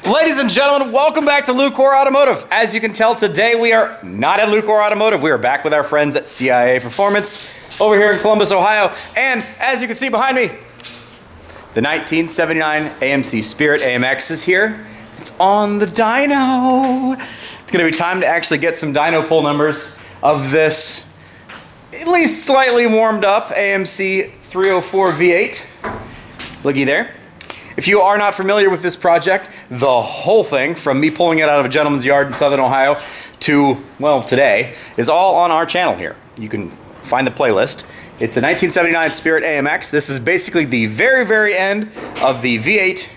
Ladies and gentlemen, welcome back to Lucore Automotive. As you can tell, today we are not at Lucore Automotive. We are back with our friends at CIA Performance over here in Columbus, Ohio. And as you can see behind me, the 1979 AMC Spirit AMX is here. It's on the dyno. It's gonna be time to actually get some dyno pull numbers of this at least slightly warmed up AMC 304 V8. Looky there. If you are not familiar with this project, the whole thing, from me pulling it out of a gentleman's yard in Southern Ohio to, well, today, is all on our channel here. You can find the playlist. It's a 1979 Spirit AMX. This is basically the very, very end of the V8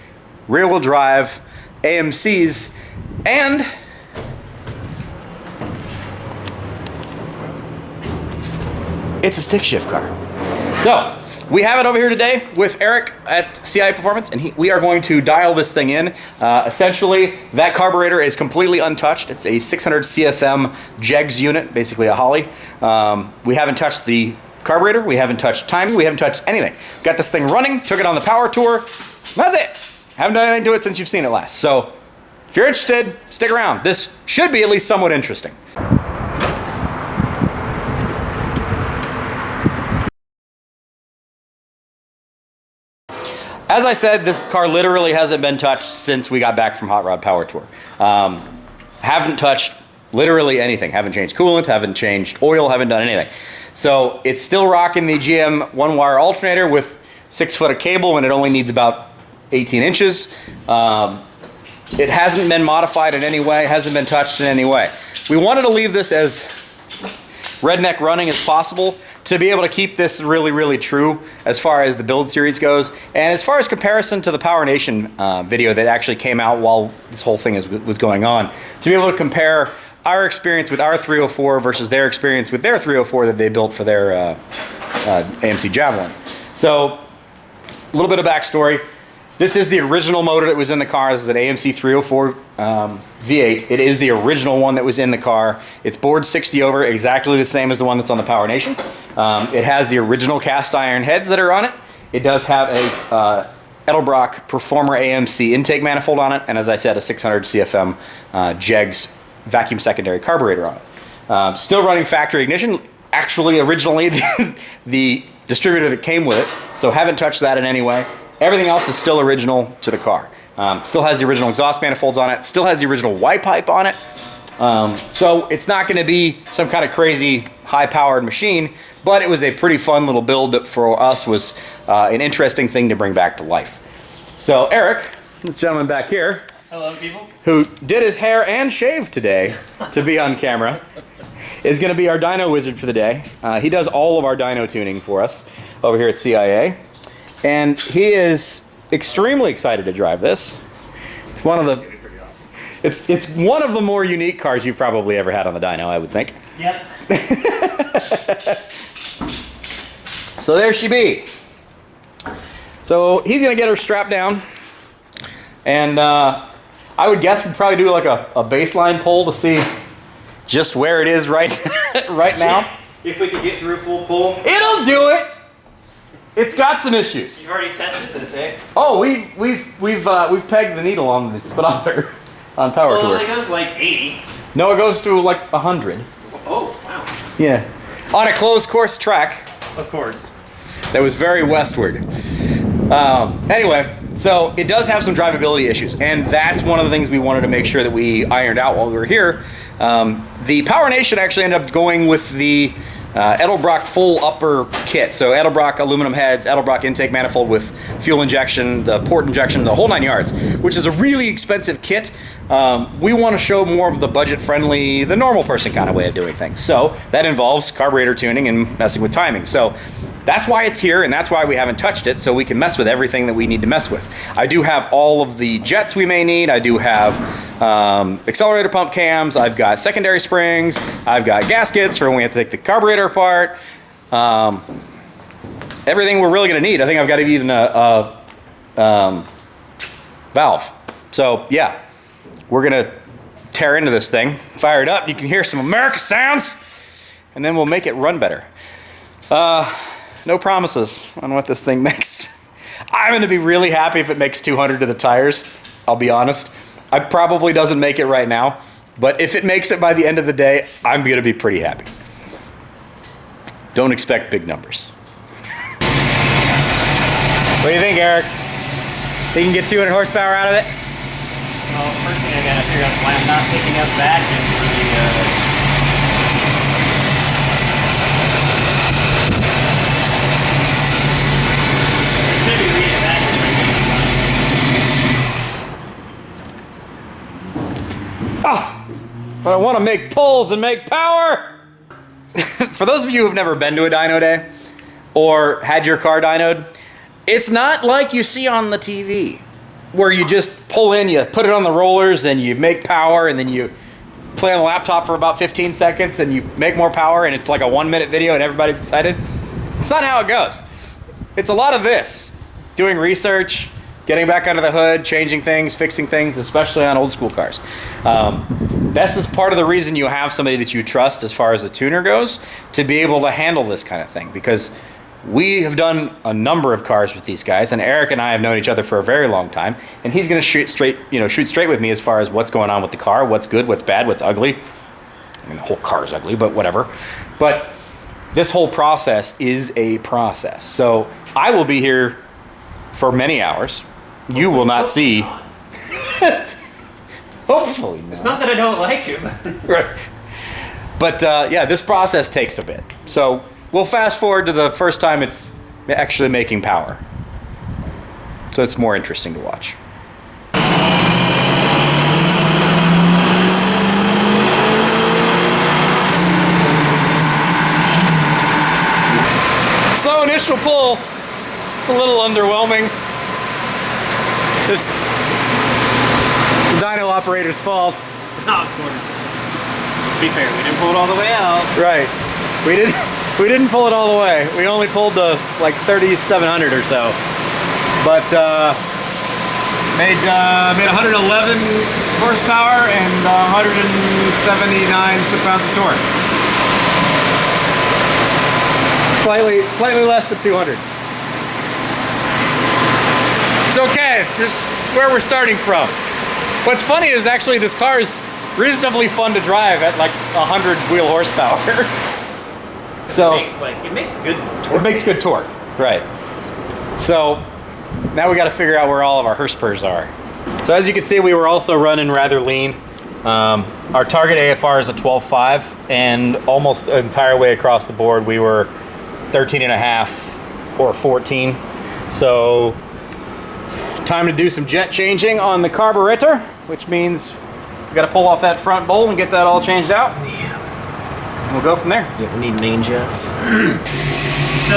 rear-wheel drive AMCs, and it's a stick shift car. So, we have it over here today with Eric at CI Performance, and we are going to dial this thing in. Essentially, that carburetor is completely untouched. It's a 600 CFM Jegs unit, basically a Holly. We haven't touched the carburetor, we haven't touched timing, we haven't touched anything. Got this thing running, took it on the power tour, that's it. Haven't done anything to it since you've seen it last. So, if you're interested, stick around. This should be at least somewhat interesting. As I said, this car literally hasn't been touched since we got back from Hot Rod Power Tour. Haven't touched literally anything. Haven't changed coolant, haven't changed oil, haven't done anything. So it's still rocking the GM one-wire alternator with 6 foot of cable when it only needs about 18 inches. It hasn't been modified in any way, hasn't been touched in any way. We wanted to leave this as redneck running as possible, to be able to keep this really, really true as far as the build series goes. And as far as comparison to the Power Nation video that actually came out while this whole thing was going on, to be able to compare our experience with our 304 versus their experience with their 304 that they built for their AMC Javelin. So, a little bit of backstory. This is the original motor that was in the car. This is an AMC 304 V8. It is the original one that was in the car. It's bored 60 over, exactly the same as the one that's on the Power Nation. It has the original cast iron heads that are on it. It does have a Edelbrock Performer AMC intake manifold on it, and as I said, a 600 CFM Jegs vacuum secondary carburetor on it. Still running factory ignition. Actually, originally, the distributor that came with it, so haven't touched that in any way. Everything else is still original to the car. Still has the original exhaust manifolds on it. Still has the original Y pipe on it. So it's not going to be some kind of crazy high-powered machine, but it was a pretty fun little build that for us was an interesting thing to bring back to life. So Eric, this gentleman back here, hello people, who did his hair and shaved today to be on camera, is going to be our dyno wizard for the day. He does all of our dyno tuning for us over here at CIA. And he is extremely excited to drive this. It's one of the it's one of the more unique cars you've probably ever had on the dyno, I would think. Yep. So there she be. So he's gonna get her strapped down, and I would guess we'd probably do like a baseline pull to see just where it is right right now. If we could get through full pull. It'll do it. It's got some issues. You've already tested this, eh? Oh, we've pegged the needle on the speedometer on Power Tour. Well, it goes like 80. No, it goes to like 100. Oh, wow. Yeah. On a closed course track. Of course. That was very westward. Anyway, so it does have some drivability issues, and that's one of the things we wanted to make sure that we ironed out while we were here. The Power Nation actually ended up going with the Edelbrock full upper kit. So Edelbrock aluminum heads, Edelbrock intake manifold with fuel injection, the port injection, the whole 9 yards, which is a really expensive kit. We want to show more of the budget-friendly, the normal person kind of way of doing things. So that involves carburetor tuning and messing with timing. So that's why it's here, and that's why we haven't touched it, so we can mess with everything that we need to mess with. I do have all of the jets we may need. I do have accelerator pump cams. I've got secondary springs. I've got gaskets for when we have to take the carburetor apart. Everything we're really going to need. I think I've got even a valve. So yeah, we're going to tear into this thing, fire it up. You can hear some America sounds, and then we'll make it run better. No promises on what this thing makes. I'm going to be really happy if it makes 200 to the tires, I'll be honest. It probably doesn't make it right now, but if it makes it by the end of the day, I'm going to be pretty happy. Don't expect big numbers. What do you think, Eric? Think you can get 200 horsepower out of it? Well, first thing I gotta figure out why I'm not picking up vacuum for maybe read vacuum. But I want to make pulls and make power. For those of you who've never been to a dyno day or had your car dynoed, it's not like you see on the TV where you just pull in, you put it on the rollers and you make power and then you play on the laptop for about 15 seconds and you make more power and it's like a 1-minute video and everybody's excited. It's not how it goes. It's a lot of this. Doing research, getting back under the hood, changing things, fixing things, especially on old school cars. This is part of the reason you have somebody that you trust as far as a tuner goes to be able to handle this kind of thing, because we have done a number of cars with these guys, and Eric and I have known each other for a very long time, and he's going to shoot straight with me as far as what's going on with the car, what's good, what's bad, what's ugly. I mean, the whole car is ugly, but whatever. But this whole process is a process. So I will be here for many hours. You will not see. Hopefully not. It's not that I don't like him. Right. But yeah, this process takes a bit. So we'll fast forward to the first time it's actually making power. So it's more interesting to watch. So initial pull, it's a little underwhelming. This is the dyno operator's fault. Oh, of course. Let's be fair, we didn't pull it all the way out. Right. We didn't pull it all the way. We only pulled the like 3,700 or so. But made 111 horsepower and 179 foot-pounds of torque. Slightly less than 200. It's okay. It's where we're starting from. What's funny is actually this car is reasonably fun to drive at like 100 wheel horsepower. So it makes good torque. It makes good torque, right? So now we got to figure out where all of our horsepower are. So as you can see, we were also running rather lean. Our target AFR is a 12.5, and almost the entire way across the board we were 13.5 or 14. So time to do some jet changing on the carburetor, which means we got to pull off that front bowl and get that all changed out. And we'll go from there. Yeah, we need main jets. So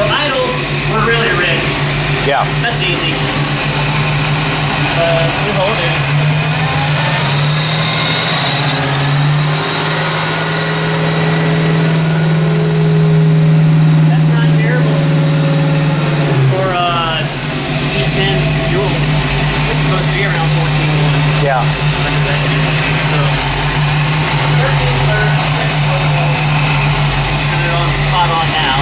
idles, we're really rich. Yeah. That's easy. We hold it. That's not terrible for E10 fuel, which is supposed to be around 14.1. Yeah. So 13 spot on now.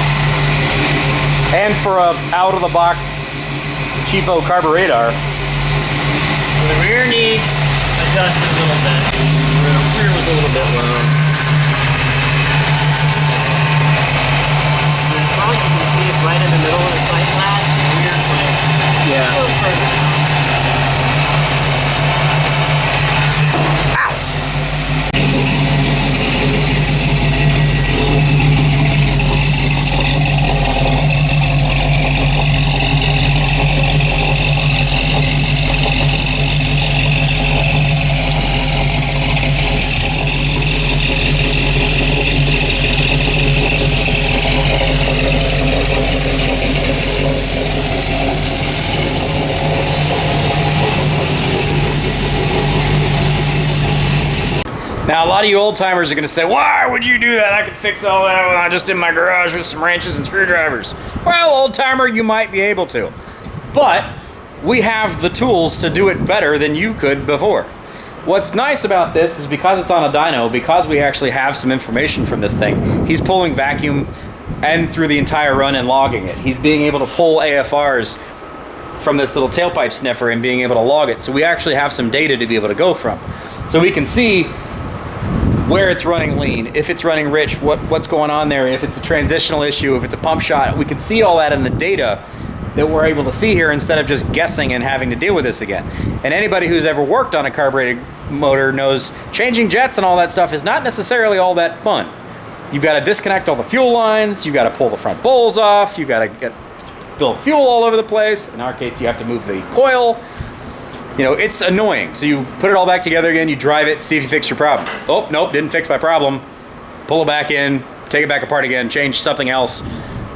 And for a out-of-the-box cheapo carburetor. The rear needs adjusted a little bit. The rear was a little bit low. And as far as you can see, it's right in the middle of the sight flat. The rear's like, Yeah. Ow! Now, a lot of you old timers are going to say, why would you do that? I could fix all that when I just in my garage with some wrenches and screwdrivers. Well, old timer, you might be able to. But we have the tools to do it better than you could before. What's nice about this is because it's on a dyno, because we actually have some information from this thing, he's pulling vacuum and through the entire run and logging it. He's being able to pull AFRs from this little tailpipe sniffer and being able to log it. So we actually have some data to be able to go from. So we can see where it's running lean, if it's running rich, what's going on there, if it's a transitional issue, if it's a pump shot. We can see all that in the data that we're able to see here instead of just guessing and having to deal with this again. And anybody who's ever worked on a carbureted motor knows changing jets and all that stuff is not necessarily all that fun. You've got to disconnect all the fuel lines, you've got to pull the front bowls off, you've got to spill fuel all over the place. In our case, you have to move the coil. You know, it's annoying. So you put it all back together again, you drive it, see if you fix your problem. Oh, nope, didn't fix my problem. Pull it back in, take it back apart again, change something else,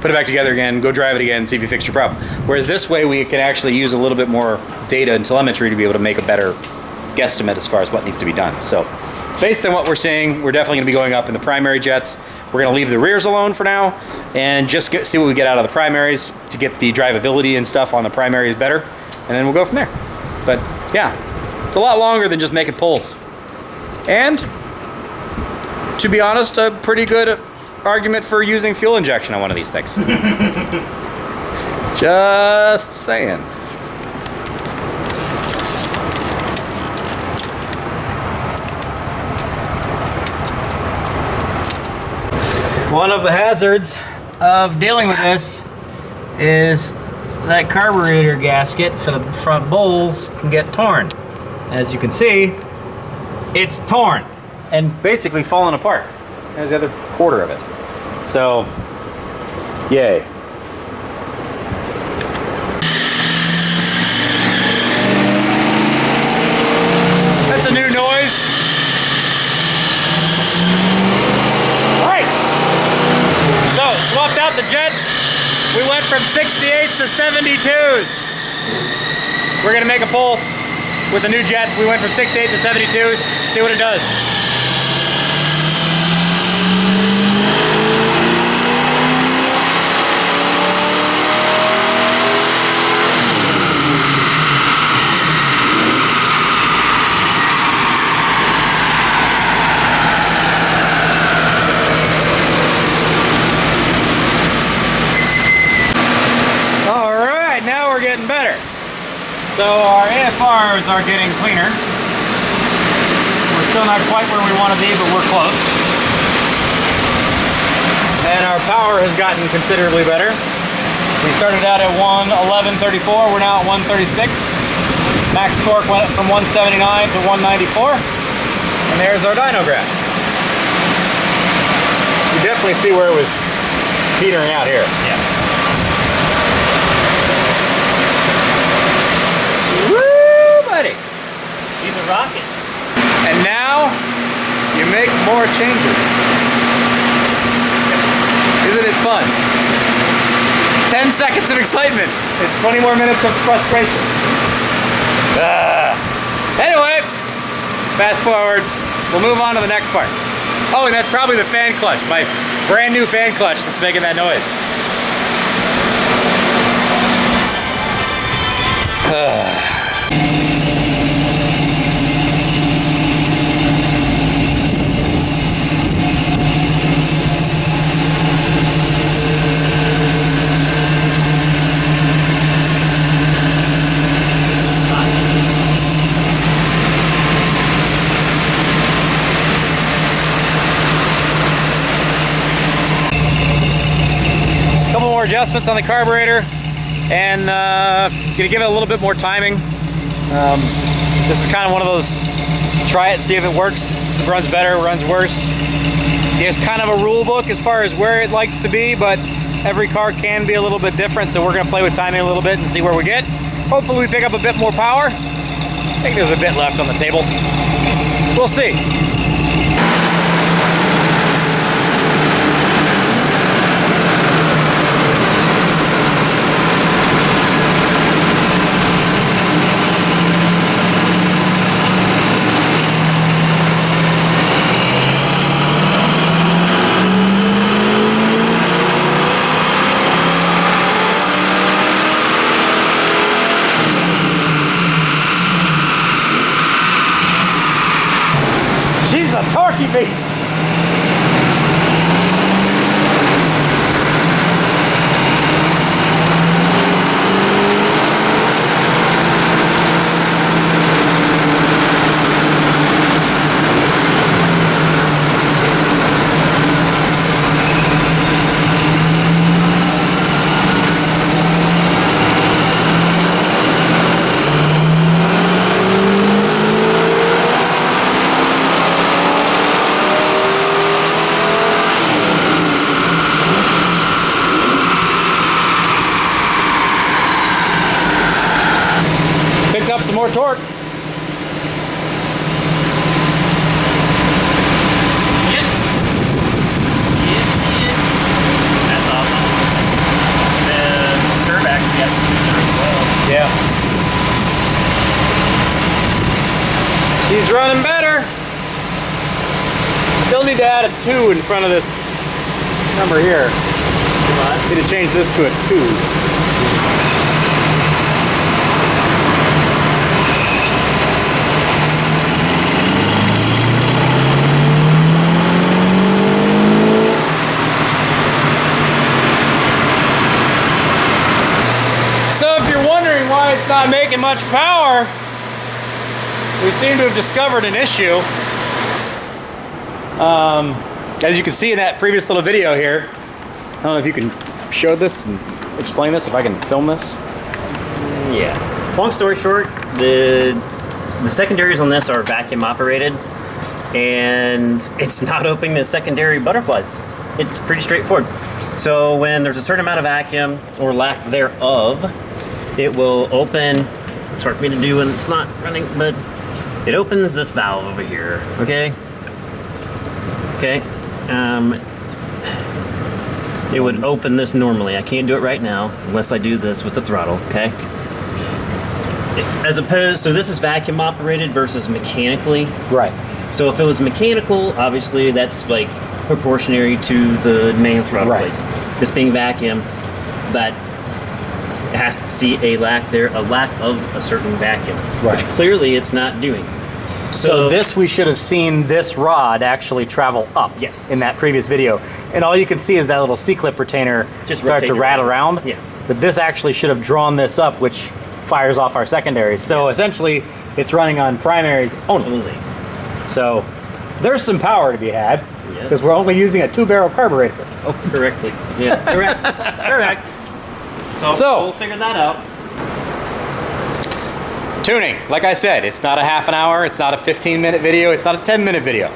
put it back together again, go drive it again, see if you fix your problem. Whereas this way we can actually use a little bit more data and telemetry to be able to make a better guesstimate as far as what needs to be done. So based on what we're seeing, we're definitely gonna be going up in the primary jets. We're gonna leave the rears alone for now and just see what we get out of the primaries to get the drivability and stuff on the primaries better, and then we'll go from there. But yeah, it's a lot longer than just making pulls. And to be honest, a pretty good argument for using fuel injection on one of these things. Just saying. One of the hazards of dealing with this is that carburetor gasket for the front bowls can get torn. As you can see, it's torn and basically falling apart. There's the other quarter of it. So, yay. That's a new noise. Right. So, swapped out the jets. We went from 68s to 72s. We're gonna make a pull with the new jets. We went from 68 to 72s. See what it does. Better. So our AFRs are getting cleaner. We're still not quite where we want to be, but we're close. And our power has gotten considerably better. We started out at 111.34, we're now at 136. Max torque went from 179 to 194. And there's our dyno graphs. You definitely see where it was petering out here. Yeah. She's a rocket. And now you make more changes. Isn't it fun? 10 seconds of excitement and 20 more minutes of frustration. Anyway, fast forward. We'll move on to the next part. Oh, and that's probably the fan clutch, my brand new fan clutch that's making that noise. Adjustments on the carburetor and gonna give it a little bit more timing. This is kind of one of those try it, see if it works. If it runs better, it runs worse. There's kind of a rule book as far as where it likes to be, but every car can be a little bit different, so we're gonna play with timing a little bit and see where we get. Hopefully we pick up a bit more power. I think there's a bit left on the table. We'll see. Torquey beast. He's running better. Still need to add a 2 in front of this number here. Need to change this to a 2. It's not making much power. We seem to have discovered an issue. As you can see in that previous little video here, I don't know if you can show this and explain this, if I can film this. Yeah. Long story short, the secondaries on this are vacuum operated, and it's not opening the secondary butterflies. It's pretty straightforward. So when there's a certain amount of vacuum or lack thereof, it will open. It's hard for me to do when it's not running, but it opens this valve over here. Okay. Okay. It would open this normally. I can't do it right now unless I do this with the throttle. Okay. As opposed, so this is vacuum operated versus mechanically. Right. So if it was mechanical, obviously that's like proportionary to the main throttle plates. This being vacuum, but it has to see a lack of a certain vacuum, which clearly it's not doing. So this, we should have seen this rod actually travel up. Yes. In that previous video, and all you can see is that little C-clip retainer just start to rattle around. Yeah. But this actually should have drawn this up, which fires off our secondaries. So essentially, it's running on primaries only. So there's some power to be had because we're only using a 2-barrel carburetor. Oh, correctly. Yeah. Correct. So we'll figure that out. Tuning, like I said, it's not a half an hour, it's not a 15-minute video, it's not a 10-minute video.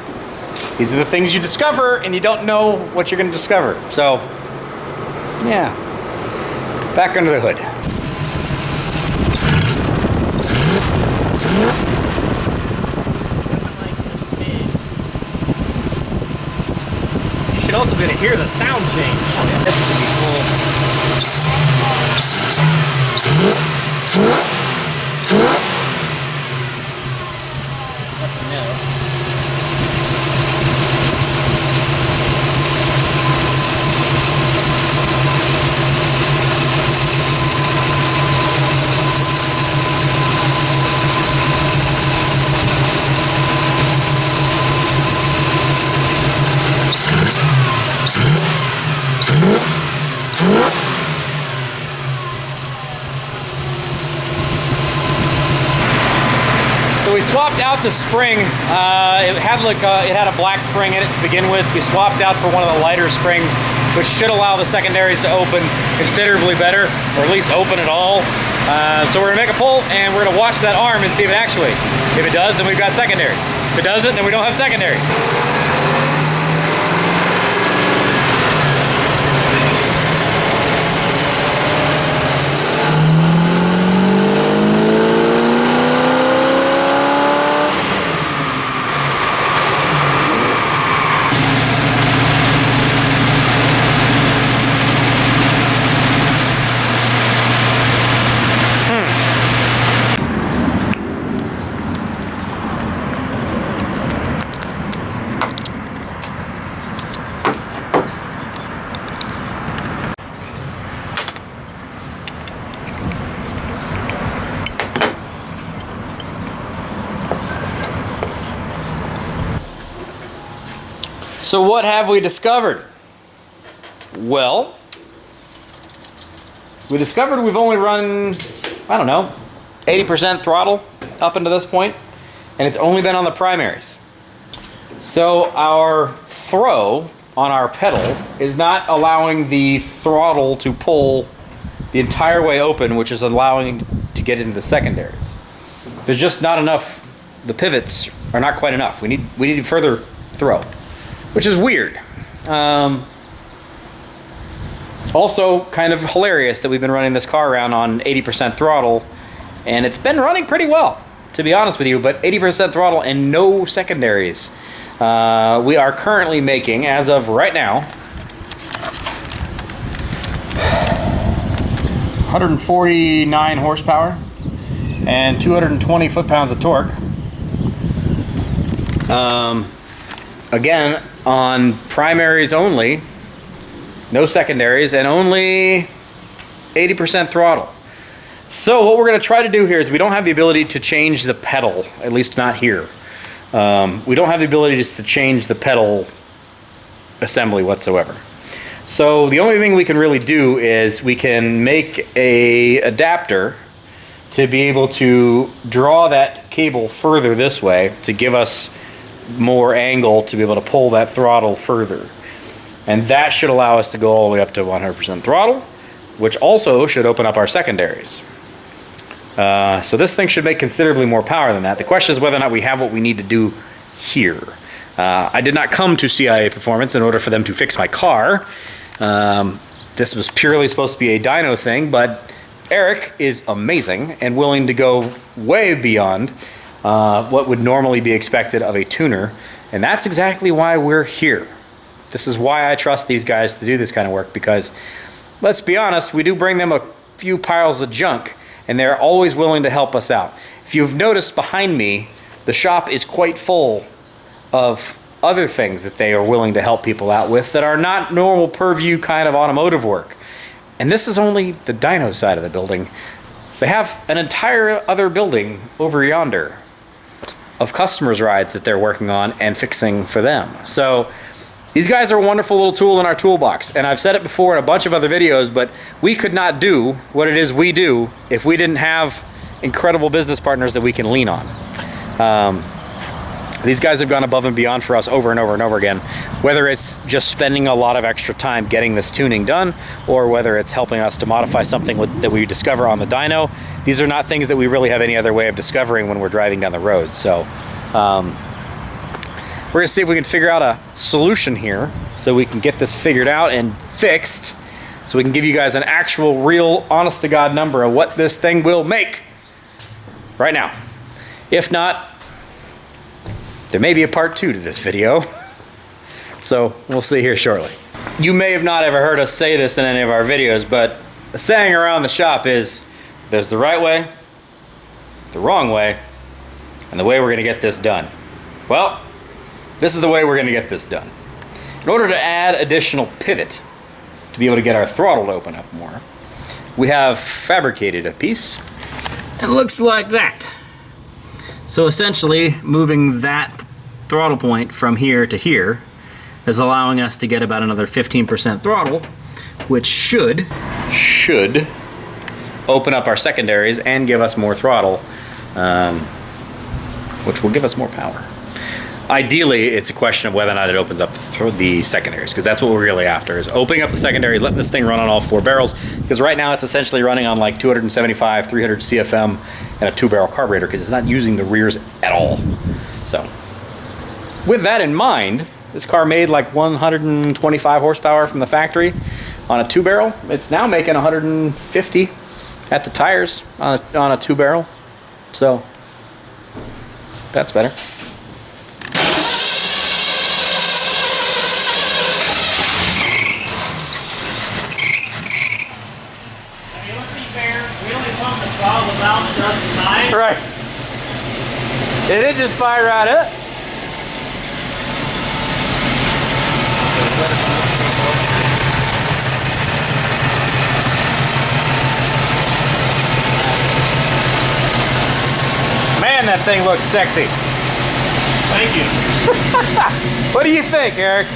These are the things you discover and you don't know what you're going to discover. So, yeah. Back under the hood. You should also be able to hear the sound change. That's pretty cool. That's a no. So we swapped out the spring. It had a black spring in it to begin with. We swapped out for one of the lighter springs, which should allow the secondaries to open considerably better, or at least open at all. So we're gonna make a pull and we're gonna watch that arm and see if it actuates. If it does, then we've got secondaries. If it doesn't, then we don't have secondaries. So what have we discovered? Well, we discovered we've only run, I don't know, 80% throttle up until this point, and it's only been on the primaries. So our throw on our pedal is not allowing the throttle to pull the entire way open, which is allowing to get into the secondaries. There's just not enough, the pivots are not quite enough. We need further throw, which is weird. Also kind of hilarious that we've been running this car around on 80% throttle, and it's been running pretty well, to be honest with you, but 80% throttle and no secondaries. We are currently making, as of right now, 149 horsepower and 220 foot-pounds of torque. Again, on primaries only, no secondaries, and only 80% throttle. So what we're going to try to do here is we don't have the ability to change the pedal, at least not here. We don't have the ability just to change the pedal assembly whatsoever. So the only thing we can really do is we can make a adapter to be able to draw that cable further this way to give us more angle to be able to pull that throttle further. And that should allow us to go all the way up to 100% throttle, which also should open up our secondaries. So this thing should make considerably more power than that. The question is whether or not we have what we need to do here. I did not come to CIA Performance in order for them to fix my car. This was purely supposed to be a dyno thing, but Eric is amazing and willing to go way beyond what would normally be expected of a tuner, and that's exactly why we're here. This is why I trust these guys to do this kind of work, because let's be honest, we do bring them a few piles of junk, and they're always willing to help us out. If you've noticed behind me, the shop is quite full of other things that they are willing to help people out with that are not normal purview kind of automotive work. And this is only the dyno side of the building. They have an entire other building over yonder of customers' rides that they're working on and fixing for them. So these guys are a wonderful little tool in our toolbox. And I've said it before in a bunch of other videos, but we could not do what it is we do if we didn't have incredible business partners that we can lean on. These guys have gone above and beyond for us over and over and over again, whether it's just spending a lot of extra time getting this tuning done, or whether it's helping us to modify something that we discover on the dyno. These are not things that we really have any other way of discovering when we're driving down the road. So we're gonna see if we can figure out a solution here so we can get this figured out and fixed, so we can give you guys an actual, real, honest to God number of what this thing will make right now. If not, there may be a part 2 to this video. So we'll see here shortly. You may have not ever heard us say this in any of our videos, but a saying around the shop is, there's the right way, the wrong way, and the way we're gonna get this done. Well, this is the way we're gonna get this done. In order to add additional pivot to be able to get our throttle to open up more, we have fabricated a piece. It looks like that. So essentially, moving that throttle point from here to here is allowing us to get about another 15% throttle, which should open up our secondaries and give us more throttle, which will give us more power. Ideally, it's a question of whether or not it opens up the secondaries, because that's what we're really after, is opening up the secondaries, letting this thing run on all 4 barrels, because right now it's essentially running on like 275, 300 CFM and a 2-barrel carburetor, because it's not using the rears at all. So with that in mind, this car made like 125 horsepower from the factory on a 2-barrel. It's now making 150 at the tires on a 2-barrel. So that's better. Right. It did just fire right up. Man, that thing looks sexy. Thank you. What do you think, Eric?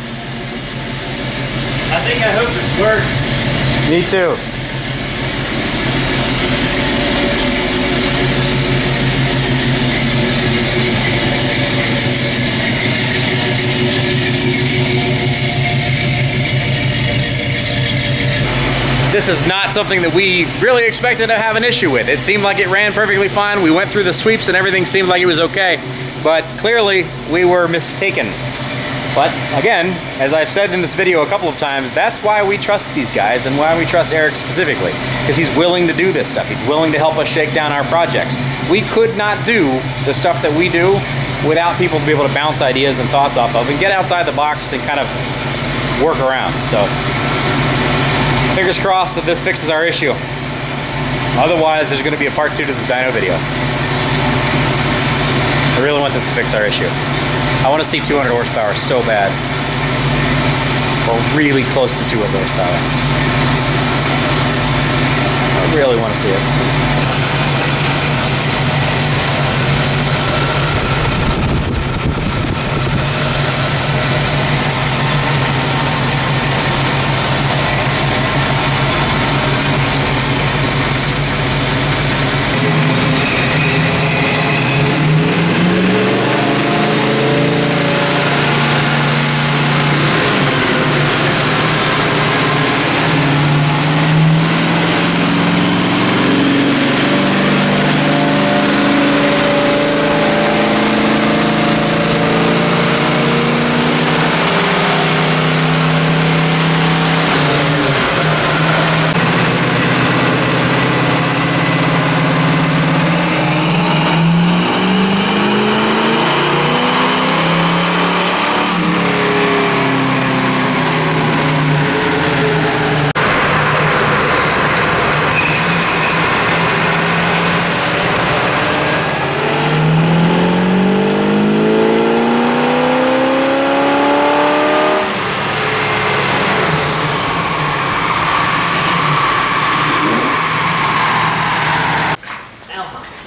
I hope this works. Me too. This is not something that we really expected to have an issue with. It seemed like it ran perfectly fine. We went through the sweeps and everything seemed like it was okay, but clearly we were mistaken. But again, as I've said in this video a couple of times, that's why we trust these guys and why we trust Eric specifically, because he's willing to do this stuff. He's willing to help us shake down our projects. We could not do the stuff that we do without people to be able to bounce ideas and thoughts off of and get outside the box and kind of work around. So fingers crossed that this fixes our issue. Otherwise, there's going to be a part 2 to this dyno video. I really want this to fix our issue. I want to see 200 horsepower so bad. Or really close to 200 horsepower. I really want to see it.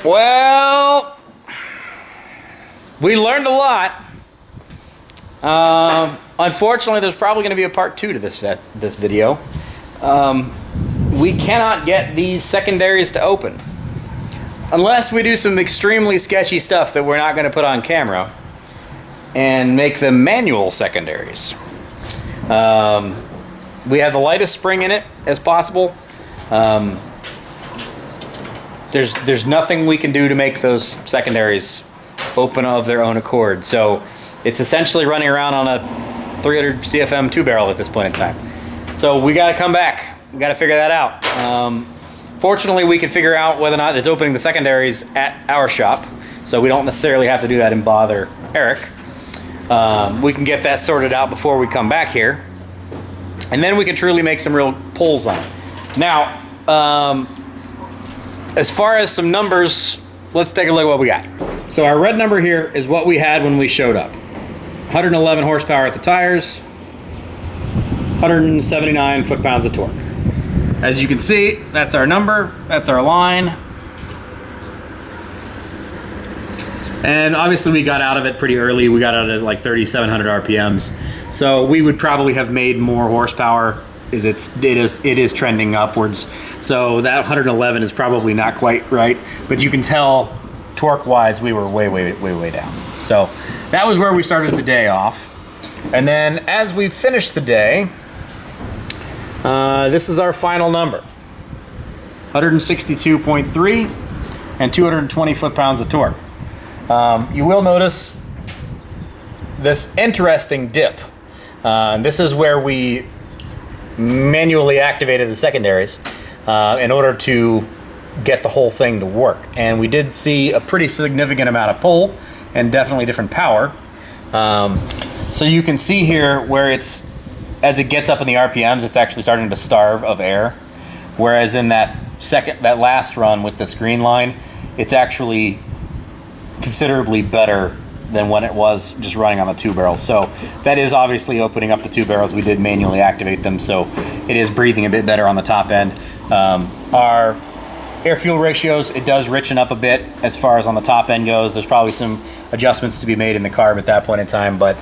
Well, we learned a lot. Unfortunately, there's probably going to be a part 2 to this video. We cannot get these secondaries to open unless we do some extremely sketchy stuff that we're not going to put on camera and make them manual secondaries. We have the lightest spring in it as possible. There's nothing we can do to make those secondaries open of their own accord. So it's essentially running around on a 300 CFM 2-barrel at this point in time. So we got to come back. We got to figure that out. Fortunately, we can figure out whether or not it's opening the secondaries at our shop. So we don't necessarily have to do that and bother Eric. We can get that sorted out before we come back here. And then we can truly make some real pulls on it. Now, as far as some numbers, let's take a look at what we got. So our red number here is what we had when we showed up. 111 horsepower at the tires, 179 foot-pounds of torque. As you can see, that's our number, that's our line. And obviously we got out of it pretty early. We got out at like 3,700 RPMs. So we would probably have made more horsepower. It is trending upwards. So that 111 is probably not quite right, but you can tell torque-wise we were way down. So that was where we started the day off. And then as we finished the day, this is our final number. 162.3 and 220 foot-pounds of torque. You will notice this interesting dip. This is where we manually activated the secondaries in order to get the whole thing to work. And we did see a pretty significant amount of pull and definitely different power. So you can see here where it's, as it gets up in the RPMs, it's actually starting to starve of air. Whereas in that last run with this green line, it's actually considerably better than when it was just running on the 2-barrel. So that is obviously opening up the 2 barrels. We did manually activate them, so it is breathing a bit better on the top end. Our air-fuel ratios, it does richen up a bit as far as on the top end goes. There's probably some adjustments to be made in the carb at that point in time, but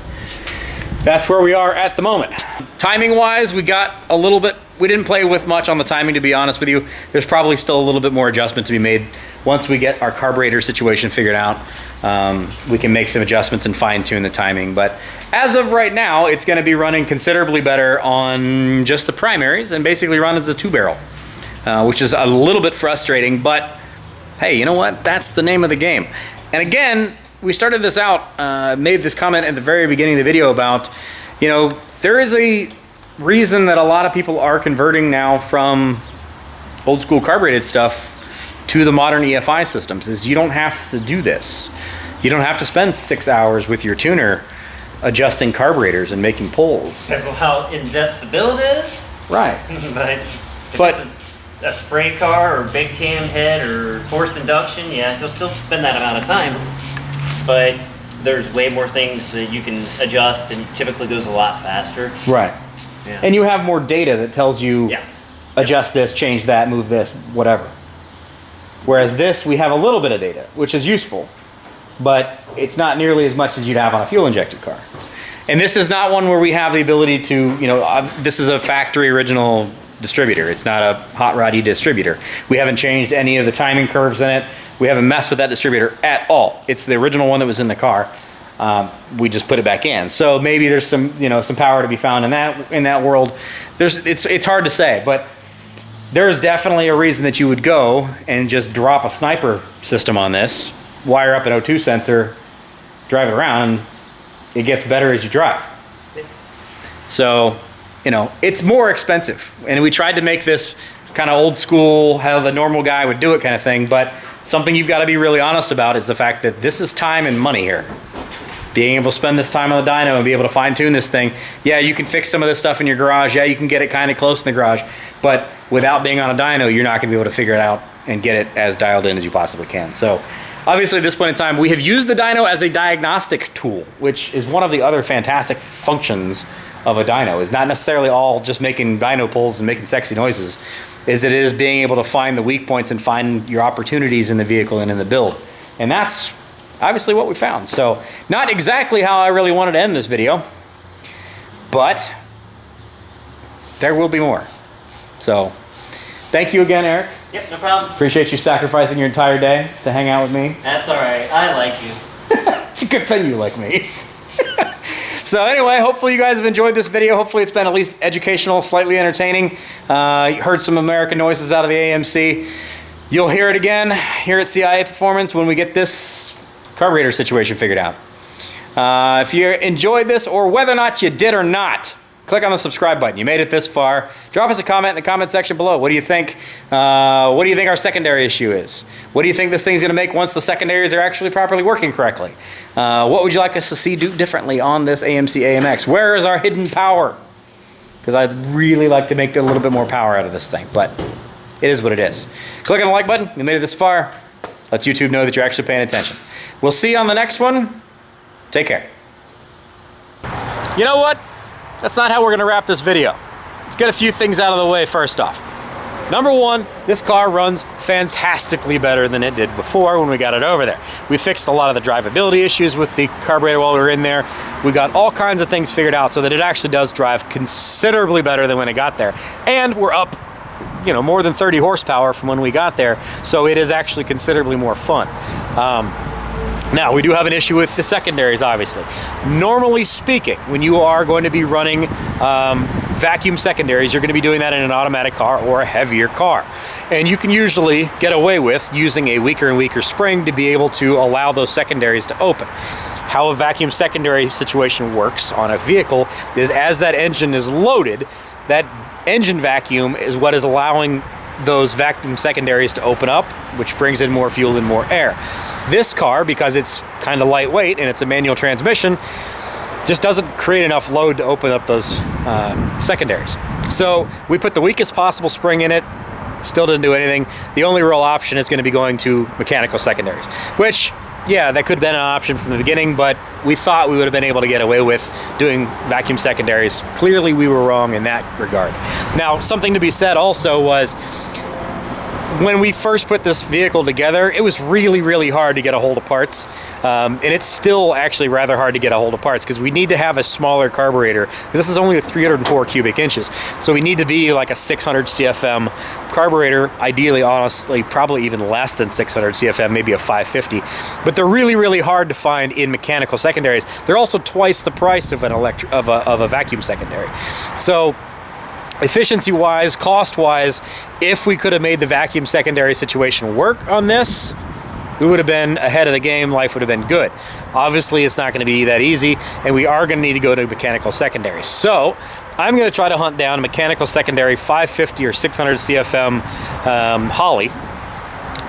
that's where we are at the moment. Timing-wise, we got a little bit, we didn't play with much on the timing, to be honest with you. There's probably still a little bit more adjustment to be made. Once we get our carburetor situation figured out, we can make some adjustments and fine-tune the timing. But as of right now, it's going to be running considerably better on just the primaries and basically run as a 2-barrel, which is a little bit frustrating. But hey, you know what? That's the name of the game. And again, we started this out, made this comment at the very beginning of the video about, you know, there is a reason that a lot of people are converting now from old school carbureted stuff to the modern EFI systems, is you don't have to do this. You don't have to spend 6 hours with your tuner adjusting carburetors and making pulls. Depends on how in-depth the build is. Right. but it's a spray car or big cam head or forced induction, yeah, you'll still spend that amount of time. But there's way more things that you can adjust, and it typically goes a lot faster. Right. Yeah. And you have more data that tells you Yeah. adjust this, change that, move this, whatever. Whereas this, we have a little bit of data, which is useful, but it's not nearly as much as you'd have on a fuel-injected car. And this is not one where we have the ability to, you know, this is a factory original distributor. It's not a hot roddy distributor. We haven't changed any of the timing curves in it. We haven't messed with that distributor at all. It's the original one that was in the car. We just put it back in. So maybe there's some, you know, some power to be found in that world. It's hard to say, but there's definitely a reason that you would go and just drop a sniper system on this, wire up an O2 sensor, drive it around, and it gets better as you drive. So, you know, it's more expensive. And we tried to make this kind of old school, how the normal guy would do it kind of thing, but something you've got to be really honest about is the fact that this is time and money here. Being able to spend this time on the dyno and be able to fine tune this thing. Yeah, you can fix some of this stuff in your garage. Yeah, you can get it kind of close in the garage. But without being on a dyno, you're not going to be able to figure it out and get it as dialed in as you possibly can. So obviously at this point in time, we have used the dyno as a diagnostic tool, which is one of the other fantastic functions of a dyno. Is not necessarily all just making dyno pulls and making sexy noises. It is being able to find the weak points and find your opportunities in the vehicle and in the build. And that's obviously what we found. So not exactly how I really wanted to end this video, but there will be more. So thank you again, Eric. Yep, no problem. Appreciate you sacrificing your entire day to hang out with me. That's all right. I like you. It's a good thing you like me. So anyway, hopefully you guys have enjoyed this video. Hopefully it's been at least educational, slightly entertaining. You heard some American noises out of the AMC. You'll hear it again here at CIA Performance when we get this carburetor situation figured out. If you enjoyed this, or whether or not you did or not, click on the subscribe button. You made it this far. Drop us a comment in the comment section below. What do you think? What do you think our secondary issue is? What do you think this thing's going to make once the secondaries are actually properly working correctly? What would you like us to see do differently on this AMC AMX? Where is our hidden power? Because I'd really like to make a little bit more power out of this thing, but it is what it is. Click on the like button. You made it this far. Lets YouTube know that you're actually paying attention. We'll see you on the next one. Take care. You know what? That's not how we're going to wrap this video. Let's get a few things out of the way first off. Number one, this car runs fantastically better than it did before when we got it over there. We fixed a lot of the drivability issues with the carburetor while we were in there. We got all kinds of things figured out so that it actually does drive considerably better than when it got there. And we're up, you know, more than 30 horsepower from when we got there, so it is actually considerably more fun. Now, we do have an issue with the secondaries, obviously. Normally speaking, when you are going to be running vacuum secondaries, you're going to be doing that in an automatic car or a heavier car. And you can usually get away with using a weaker and weaker spring to be able to allow those secondaries to open. How a vacuum secondary situation works on a vehicle is as that engine is loaded, that engine vacuum is what is allowing those vacuum secondaries to open up, which brings in more fuel and more air. This car, because it's kind of lightweight and it's a manual transmission, just doesn't create enough load to open up those secondaries. So we put the weakest possible spring in it, still didn't do anything. The only real option is going to be going to mechanical secondaries, which, yeah, that could have been an option from the beginning, but we thought we would have been able to get away with doing vacuum secondaries. Clearly we were wrong in that regard. Now, something to be said also was, when we first put this vehicle together, it was really, really hard to get a hold of parts. And it's still actually rather hard to get a hold of parts because we need to have a smaller carburetor. This is only 304 cubic inches. So we need to be like a 600 CFM carburetor. Ideally, honestly, probably even less than 600 CFM, maybe a 550. But they're really, really hard to find in mechanical secondaries. They're also twice the price of an of a vacuum secondary. So efficiency-wise, cost-wise, if we could have made the vacuum secondary situation work on this, we would have been ahead of the game. Life would have been good. Obviously, it's not going to be that easy, and we are going to need to go to mechanical secondary. So I'm going to try to hunt down a mechanical secondary 550 or 600 CFM Holly,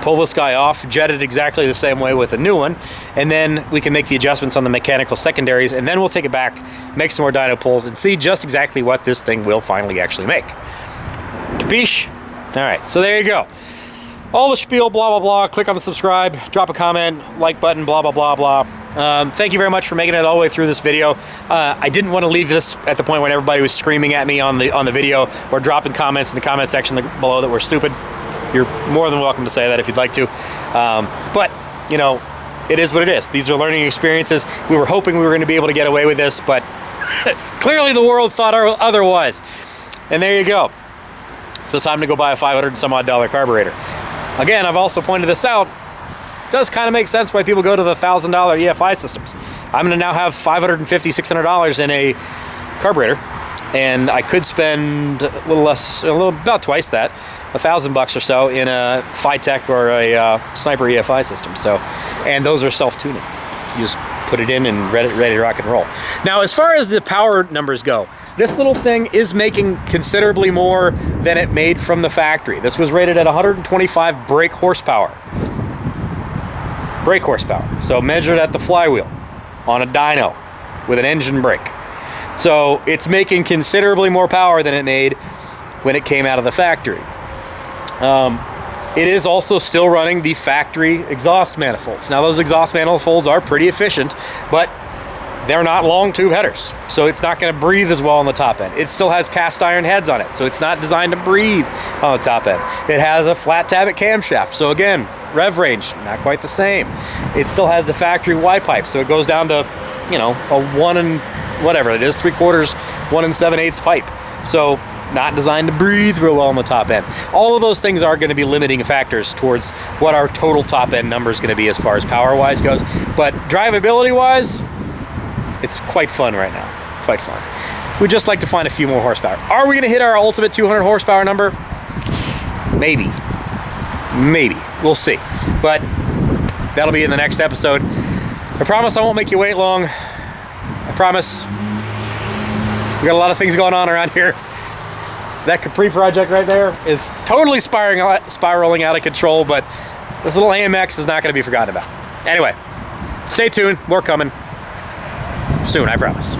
pull this guy off, jet it exactly the same way with a new one, and then we can make the adjustments on the mechanical secondaries, and then we'll take it back, make some more dyno pulls, and see just exactly what this thing will finally actually make. Capiche? All right, so there you go. All the spiel, blah, blah, blah. Click on the subscribe, drop a comment, like button, blah, blah, blah, blah. Thank you very much for making it all the way through this video. I didn't want to leave this at the point when everybody was screaming at me on the video or dropping comments in the comment section below that we're stupid. You're more than welcome to say that if you'd like to. But, you know, it is what it is. These are learning experiences. We were hoping we were going to be able to get away with this, but clearly the world thought otherwise. And there you go. So time to go buy a $500 and some odd carburetor. Again, I've also pointed this out. It does kind of make sense why people go to the $1,000 EFI systems. I'm going to now have $550, $600 in a carburetor, and I could spend a little less, about twice that, $1,000 or so in a Phytech or a Sniper EFI system. So, and those are self-tuning. You just put it in and ready to rock and roll. Now, as far as the power numbers go, this little thing is making considerably more than it made from the factory. This was rated at 125 brake horsepower. Brake horsepower. So measured at the flywheel on a dyno with an engine brake. So it's making considerably more power than it made when it came out of the factory. It is also still running the factory exhaust manifolds. Now those exhaust manifolds are pretty efficient, but they're not long tube headers, so it's not going to breathe as well on the top end. It still has cast iron heads on it, so it's not designed to breathe on the top end. It has a flat tappet camshaft, so again, rev range, not quite the same. It still has the factory Y pipe, so it goes down to, you know, a 1 and whatever it is, 3/4, 1 7/8 pipe. So not designed to breathe real well on the top end. All of those things are going to be limiting factors towards what our total top end number is going to be as far as power wise goes. But drivability wise, it's quite fun right now. Quite fun. We'd just like to find a few more horsepower. Are we going to hit our ultimate 200 horsepower number? Maybe. Maybe. We'll see. But that'll be in the next episode. I promise I won't make you wait long. I promise. We got a lot of things going on around here. That Capri project right there is totally spiraling out of control, but this little AMX is not going to be forgotten about. Anyway, stay tuned. More coming soon, I promise.